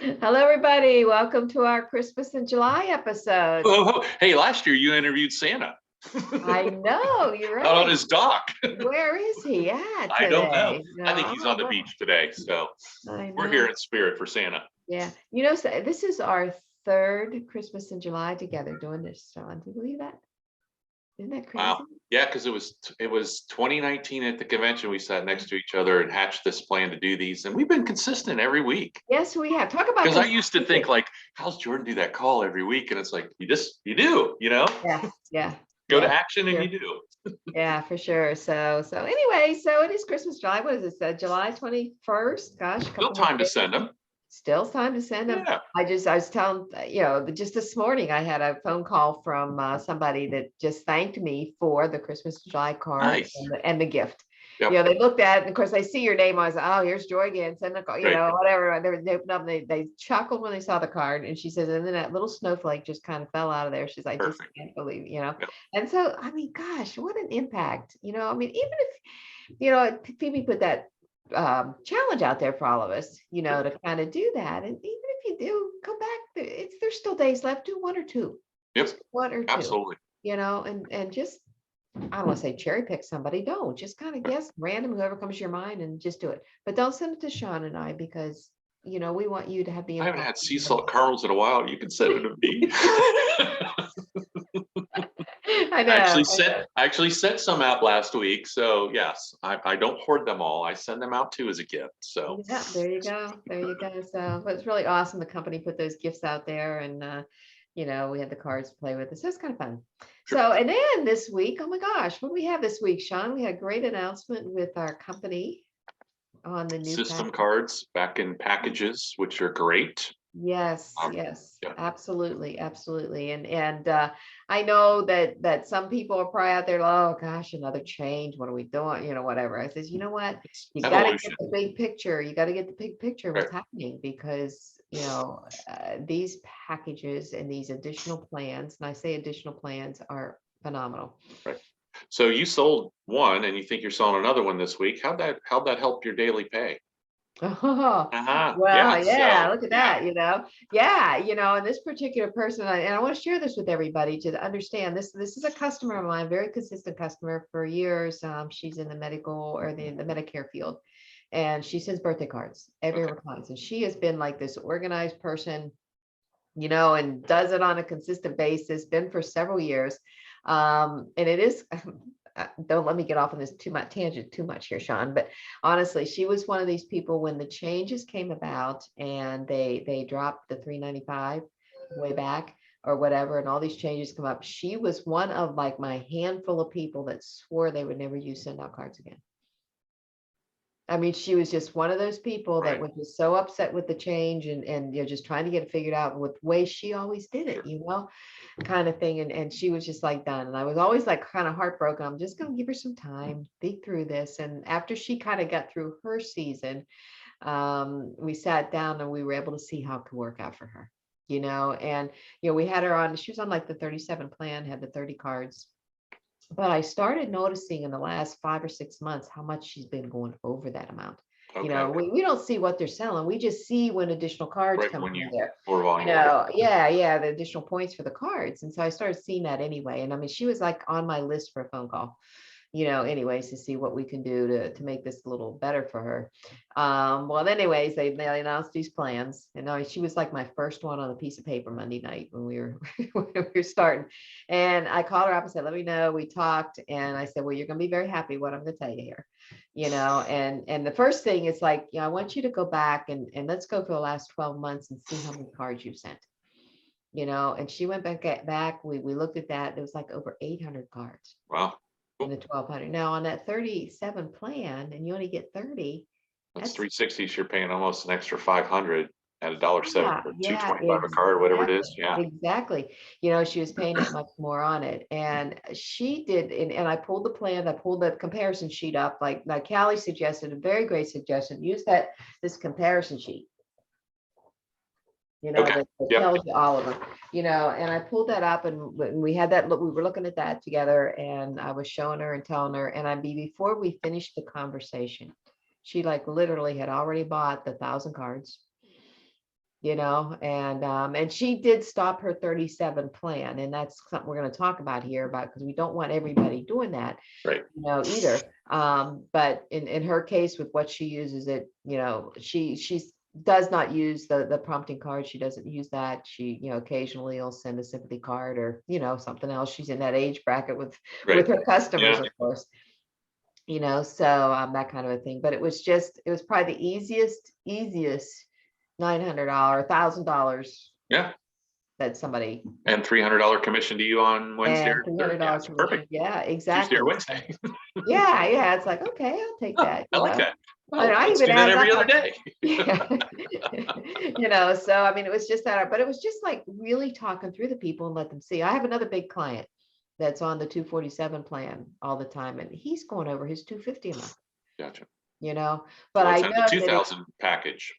Hello, everybody. Welcome to our Christmas in July episode. Oh, hey, last year you interviewed Santa I know, you're out on right. his dock. Where is he at I don't know. today? I think he's on the Well, beach today. So I we're here know. in spirit for Santa. Yeah. So this is our third Christmas in July together doing this, Sean. Do you believe that? Isn't that Wow. crazy? Yeah, because it was 2019 at the convention. We sat next to each other and hatched this plan to do these, and we've been consistent every week. Yes, we have. Talk about Because I used to think consistency. like, how's Jordan do that call every week? And it's like you do, Yeah, yeah, go to yeah. action and Sure. you do. Yeah, for sure. So anyway, so it is Christmas July. What is it? July 21st? Gosh, a Still couple more time to days. send them. Still time to send them. Yeah, I was telling, just this morning I had a phone call from somebody that just thanked me for the Christmas July card nice. and the gift. Yep. They looked at it, and of course, I see your name. I was, oh, here's Joy again. Send the call, Right. whatever. They opened up, they chuckled when they saw the card. And she says, and then that little snowflake just kind of fell out of there. She's like, I just Perfect. can't believe. Yep. And so, I mean, gosh, what an impact. Even if, Phoebe put that challenge out there for all of us, Sure. to kind of do that. And even if you do go back, there's still days left. Do one or two, Yep. just one or two, Absolutely. and just, I don't want to say cherry pick somebody. Don't just kind of guess random, whoever comes to your mind, and just do it. But don't send it to Sean and I because we want you to have the I haven't impact. had sea salt caramels in a while. You can send it to me. I I know. actually sent some out last week. So yes, I don't hoard them all. I send them out too as a gift. So Yeah, there you go. There you go. So, but it's really awesome. The company put those gifts out there, and we had the cards to play with. So it's kind of fun. sure. So, and then this week, oh my gosh, what do we have this week, Sean? We had a great announcement with our company on the new System package. cards back in packages, which are great. Yes, Um, yes, yeah, absolutely, absolutely. And I know that some people are probably out there, oh gosh, another change. What are we doing? Whatever. I says, you know what? it's You got to get evolution. the big picture. You got to get the big picture of Right. what's happening because, these packages and these additional plans, and I say additional plans, are phenomenal. Right. So you sold one, and you think you're selling another one this week. How'd that help your daily pay? Oh, Yeah. well, yeah, So look at yeah. that. Yeah, and this particular person, and I want to share this with everybody to understand this. This is a customer of mine, very consistent customer for years. She's in the medical or the Medicare field, and she sends birthday cards every Okay. other client. And she has been like this organized person, and does it on a consistent basis, been for several years. And it is, don't let me get off on this too much tangent too much here, Sean, but honestly, she was one of these people when the changes came about and they dropped the 395 way back or whatever, and all these changes come up. She was one of like my handful of people that swore they would never use send out cards again. I mean, she was just one of those people that Right. was just so upset with the change and just trying to get it figured out with the way she always did it, Sure. kind of thing. And she was just like done. And I was always like kind of heartbroken. I'm just gonna give her some time, think through this. And after she kind of got through her season, we sat down and we were able to see how it could work out for her. And we had her on, she was on like the 37 plan, had the 30 cards. But I started noticing in the last 5 or 6 months how much she's been going over that amount. Okay. We don't see what they're selling. We just see when additional cards Right come when in you there. more volume. Yep. Yeah, the additional points for the cards. And so I started seeing that anyway. And I mean, she was like on my list for a phone call, anyways, to see what we can do to make this a little better for her. Well, anyways, they announced these plans, and she was like my first one on a piece of paper Monday night when we were when we were starting. And I called her up and said, "Let me know." We talked, and I said, "Well, you're going to be very happy what I'm going to tell you here." And the first thing is like, I want you to go back and let's go for the last 12 months and see how many cards you've sent. And she went back. We looked at that. It was like over 800 cards Wow. in the Cool. 1200. Now on that 37 plan, and you only get 30, That's that's 360. So you're paying almost an extra 500 at $1.07 yeah, or yeah, 225 a card, whatever it exactly. is. Yeah. Exactly. She was paying that much more on it. And she did, and I pulled the plan, I pulled the comparison sheet up, like Callie suggested, a very great suggestion. Use this comparison sheet, Okay. that Yep. tells you all of them, and I pulled that up and we had that look, we were looking at that together and I was showing her and telling her, and before we finished the conversation, she like literally had already bought the 1,000 cards. and she did stop her 37 plan, and that's something we're going to talk about here about, because we don't want everybody doing that, Right. either. But in her case, with what she uses, she does not use the prompting card. She doesn't use that. She, occasionally will send a sympathy card, or something else. She's in that age bracket with Right. her customers, Yeah. of course. So that kind of a thing. But it was probably the easiest $900, $1,000 Yeah. that somebody, And $300 commission to you on Wednesday. and Or Thursday. Yeah, $300 it's commission. perfect. Yeah, Tuesday or exactly. Wednesday. Yeah, it's like, okay, I'll take Huh, that. I like that. And I Let's even do that added every up other day. yeah. So I mean, it was just that, but it was just like really talking through the people and let them see. I have another big client that's on the 247 plan all the time, and he's going over his 250 a month, Gotcha. but I Let's have the know that 2000 package.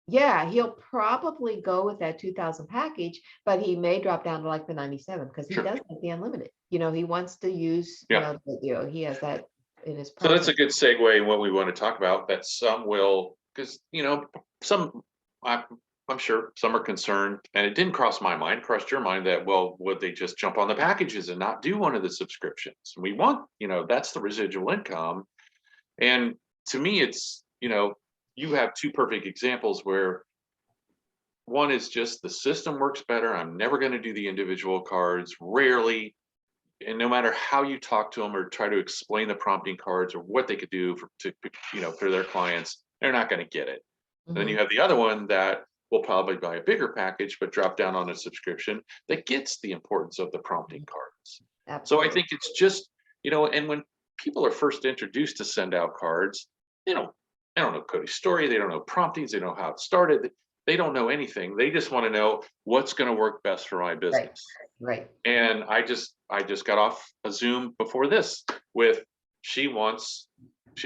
yeah, he'll probably go with that 2000 package, but he may drop down to like the 97, because he Sure. does like the unlimited. He wants to use, Yeah. he has that in his So that's a process. good segue in what we want to talk about, that some will, because, some, I'm sure some are concerned, and it didn't cross my mind, crossed your mind, that, well, would they just jump on the packages and not do one of the subscriptions? We want, that's the residual income. And to me, it's, you have two perfect examples where one is just the system works better. I'm never going to do the individual cards, rarely. And no matter how you talk to them or try to explain the prompting cards or what they could do for their clients, they're not going to get it. And then you Mhm. have the other one that will probably buy a bigger package, but drop down on a subscription that gets the importance of the prompting cards. So I Absolutely. think it's just, and when people are first introduced to send out cards, they don't, they don't know Cody's story. They don't know promptings. They don't know how it started. They don't know anything. They just want to know what's going to work best for my Right. business. Right. And I just got off a Zoom before this with,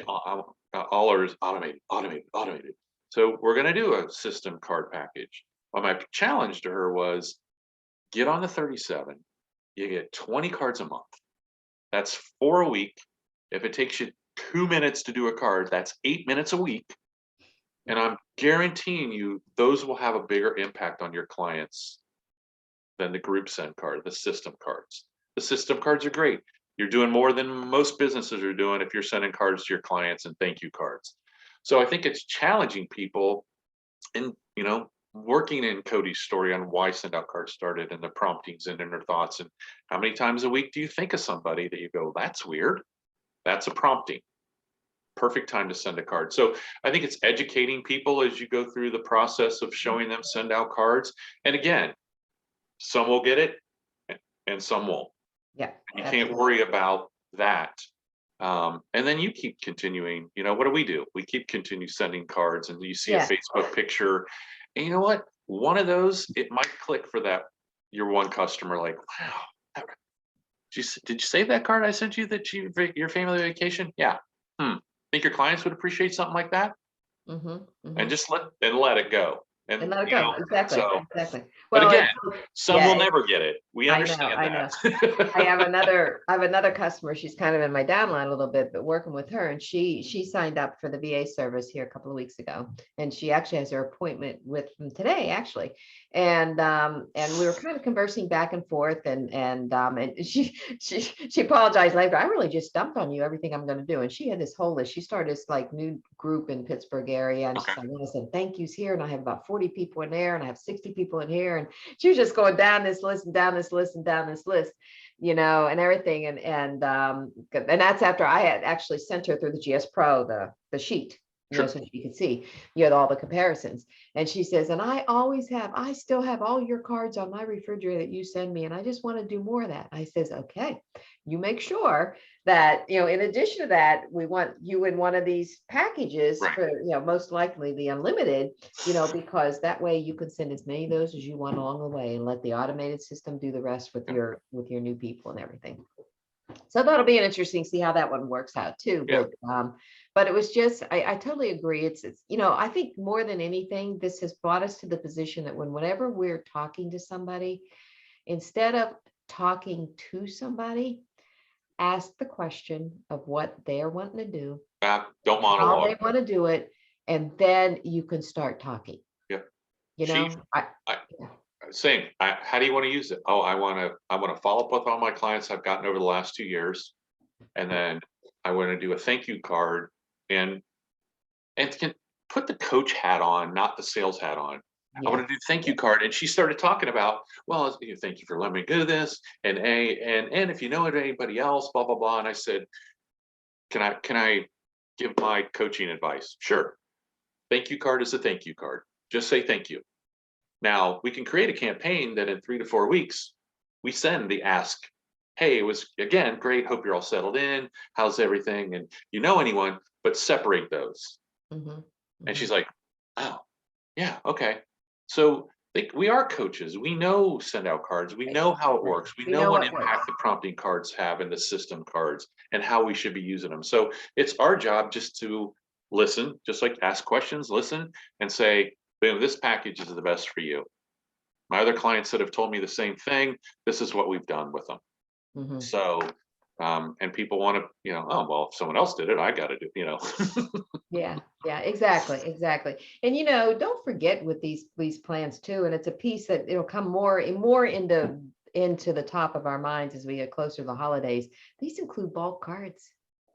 all hers automated. So we're going to do a system card package. Well, my challenge to her was, get on the 37. You get 20 cards a month. That's 4 a week. If it takes you 2 minutes to do a card, that's 8 minutes a week. And I'm guaranteeing you those will have a bigger impact on your clients than the group send card, the system cards. The system cards are great. You're doing more than most businesses are doing if you're sending cards to your clients and thank you cards. So I think it's challenging people, and working in Cody's story on why send out cards started, and the promptings and inner thoughts, and how many times a week do you think of somebody that you go, that's weird? That's a prompting. Perfect time to send a card. So I think it's educating people as you go through the process of showing them send out cards. And again, some will get it and some won't. Yeah. You can't worry about that. And then you keep continuing, what do? We keep continue sending cards, and you see a Facebook picture, and you know what? One of those, it might click for that, your one customer, like, wow, did you save that card I sent you that your family vacation? Yeah. Think your clients would appreciate something like that? And just let it go. And let it go. Exactly. So, Exactly. but Well, again, some will never get it. We I know, understand I know. that. I have another customer. She's kind of in my downline a little bit, but working with her, and she signed up for the VA service here a couple of weeks ago, and she actually has her appointment with them today, actually. And we were kind of conversing back and forth, and she apologized later. I really just dumped on you everything I'm going to do, and she had this whole list. She started this like new group in Pittsburgh area, and she's like, I said thank yous here, and I have about 40 people in there, and I have 60 people in here, and she was just going down this list and down this list and down this list, and everything. And that's after I had actually sent her through the GS Pro, the sheet, Sure. so you could see, all the comparisons. And she says, and I still have all your cards on my refrigerator that you send me, and I just want to do more of that. I says, okay, you make sure that, in addition to that, we want you in one of these packages for, most likely the unlimited, because that way you can send as many of those as you want along the way, and let the automated system do the rest with your new people and everything. So that'll be an interesting, see how that one works out too. But it was just, I totally agree. It's, I think more than anything, this has brought us to the position that whenever we're talking to somebody, instead of talking to somebody, ask the question of what they're wanting to do, Don't monologue. how they want to do it, and then you can start talking. Yep. You She, know, I, yeah, same. How do you want to use it? Oh, I want to follow up with all my clients I've gotten over the last 2 years. And then I want to do a thank you card and, can put the coach hat on, not the sales hat on. I yeah, want to do thank yeah. you card. And she started talking about, well, thank you for letting me do this. And if you know anybody else, blah, blah, blah. And I said, can I give my coaching advice? Sure. Thank you card is a thank you card. Just say thank you. Now we can create a campaign that in 3 to 4 weeks, we send the ask, hey, it was again, great. Hope you're all settled in. How's everything? And you know anyone, but separate those. Mhm, And mhm. she's like, oh, yeah, okay. So we are coaches. We know send out cards. We Right, know how it right. works. We We know know what what works. impact the prompting cards have and the system cards and how we should be using them. So it's our job just to listen, just like ask questions, listen, and say, boom, this package is the best for you. My other clients that have told me the same thing, this is what we've done with them. Mhm. So, and people want to, oh, well, if someone else did it, I got to do, Yeah, yeah, exactly, exactly. And don't forget with these plans too, and it's a piece that it'll come more and more into the top of our minds as we get closer to the holidays. These include bulk cards.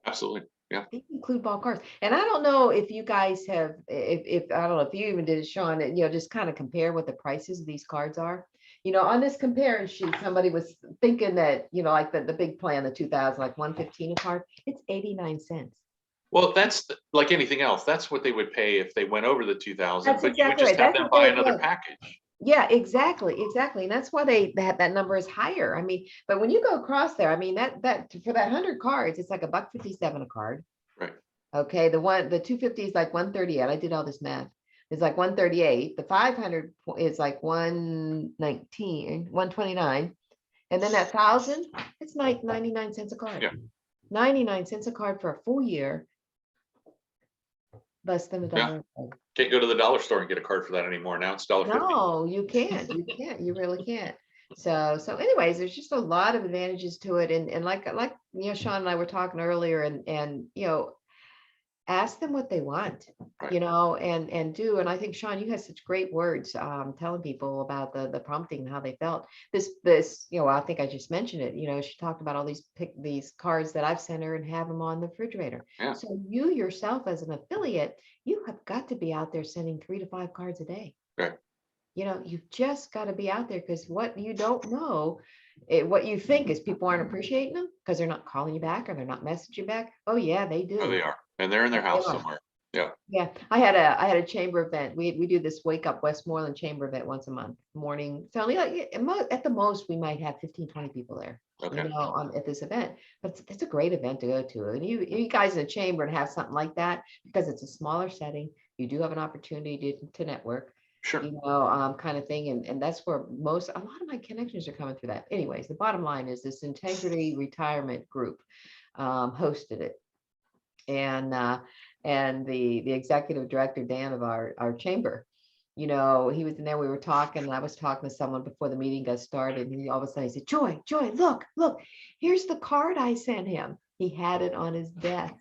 Absolutely. Yeah. They include bulk cards. And I don't know if you guys have, if I don't know if you even did it, Sean, and just kind of compare what the prices of these cards are. On this comparison sheet, somebody was thinking that, like the big plan, the 2000, like 115 a card, it's 89 cents. Well, that's like anything else. That's what they would pay if they went over the 2,000, That's but you would exactly just right. have That's them what buy they, another yeah. package. Yeah, exactly, exactly. And that's why that number is higher. I mean, but when you go across there, I mean, that for that 100 cards, it's like a buck 57 a card. Right. Okay, the 250 is like 138. I did all this math. It's like 138. The 500 is like 119, 129. And then that 1,000, it's like 99 cents a card. Yeah. 99 cents a card for a full year, less than a Yeah. dollar. Can't go to the dollar store and get a card for that anymore. Now it's $1.50. No, you can't. You can't. You really can't. So anyways, there's just a lot of advantages to it. And like Sean and I were talking earlier, and ask them what they want, Right. and do. And I think, Sean, you had such great words, telling people about the prompting and how they felt. This, I think I just mentioned it. She talked about all these cards that I've sent her and have them on the refrigerator. Yeah. So you yourself as an affiliate, you have got to be out there sending 3 to 5 cards a day. Right. You've just got to be out there, because what you don't know, what you think is people aren't appreciating them because they're not calling you back or they're not messaging you back. Oh yeah, they Oh, do. they are. And they're in their They house are. somewhere. Yeah. Yeah, I had a chamber event. We do this Wake Up Westmoreland chamber event once a month, morning. So only like at the most we might have 15, 20 people there, Okay. at this event. But it's a great event to go to. And you guys in the chamber and have something like that, because it's a smaller setting. You do have an opportunity to network, Sure. kind of thing. And that's where a lot of my connections are coming through that. Anyways, the bottom line is this Integrity Retirement Group hosted it. And the executive director, Dan, of our chamber, he was in there, we were talking, and I was talking to someone before the meeting got started, and he all of a sudden he said, Joy, look, here's the card I sent him. He had it on his desk.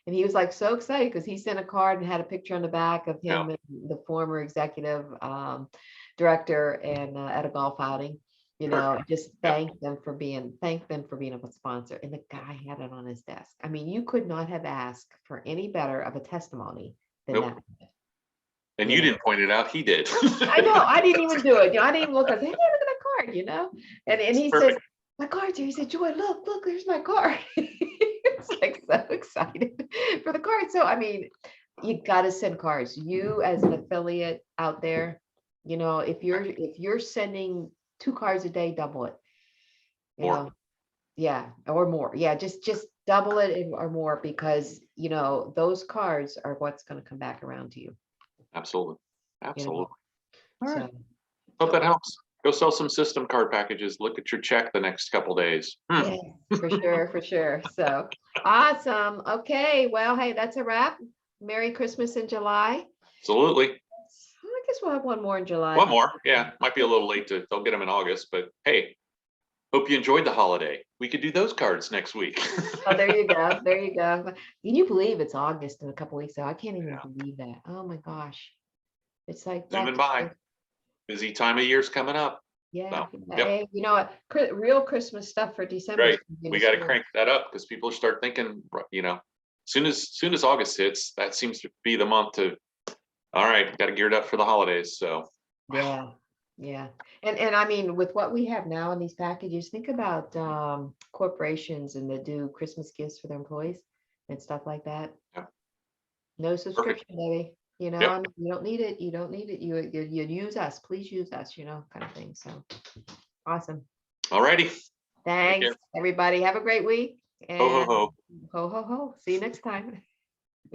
And he was like so excited because he sent a card and had a picture on the back of him, Yeah. and the former executive director, and at a golf outing. Perfect. Just Yeah. thank them for being a sponsor. And the guy had it on his desk. I mean, you could not have asked for any better of a testimony than Nope. that. And You you know, didn't point it out. He did. I know, I didn't even do it. I didn't even look. I said, hey, look at that card. And he said, Perfect. my card's here. He said, Joy, look, there's my card. It's like so excited for the card. So, I mean, you got to send cards. You as an affiliate out there, if you're sending 2 cards a day, double it. More. Yeah, or more. Yeah, just double it or more, because those cards are what's going to come back around to you. Absolutely. You Absolutely. know, All right. so Hope that helps. Go sell some system card packages. Look at your check the next couple days. yeah, for sure, for sure. So awesome. Okay, well, hey, that's a wrap. Merry Christmas in July. Absolutely. I guess we'll have one more in July. One more. Yeah. Might be a little late they'll get them in August, but hey, hope you enjoyed the holiday. We could do those cards next week. Oh, there you go. There you go. Can you believe it's August in a couple weeks? So I can't even Yeah. believe that. Oh my gosh. It's like Zooming by. busy time of year's coming up. Yeah, So, yeah. yep, Hey, you know what? Real Christmas stuff for December. right. We got to crank that up because people start thinking, soon as August hits, that seems to be the month to, all right, got to gear it up for the holidays. So, Yeah, yeah. And I mean, with what we have now in these packages, think about corporations and they do Christmas gifts for their employees and stuff like that. yeah, No perfect. subscription, baby. Yep. I mean, you don't need it. You don't need it. You use us. Please use us, kind of thing. So awesome. All righty. Take Thanks, care. everybody. Have a great week Ho, ho, and ho. ho ho ho. See you next time.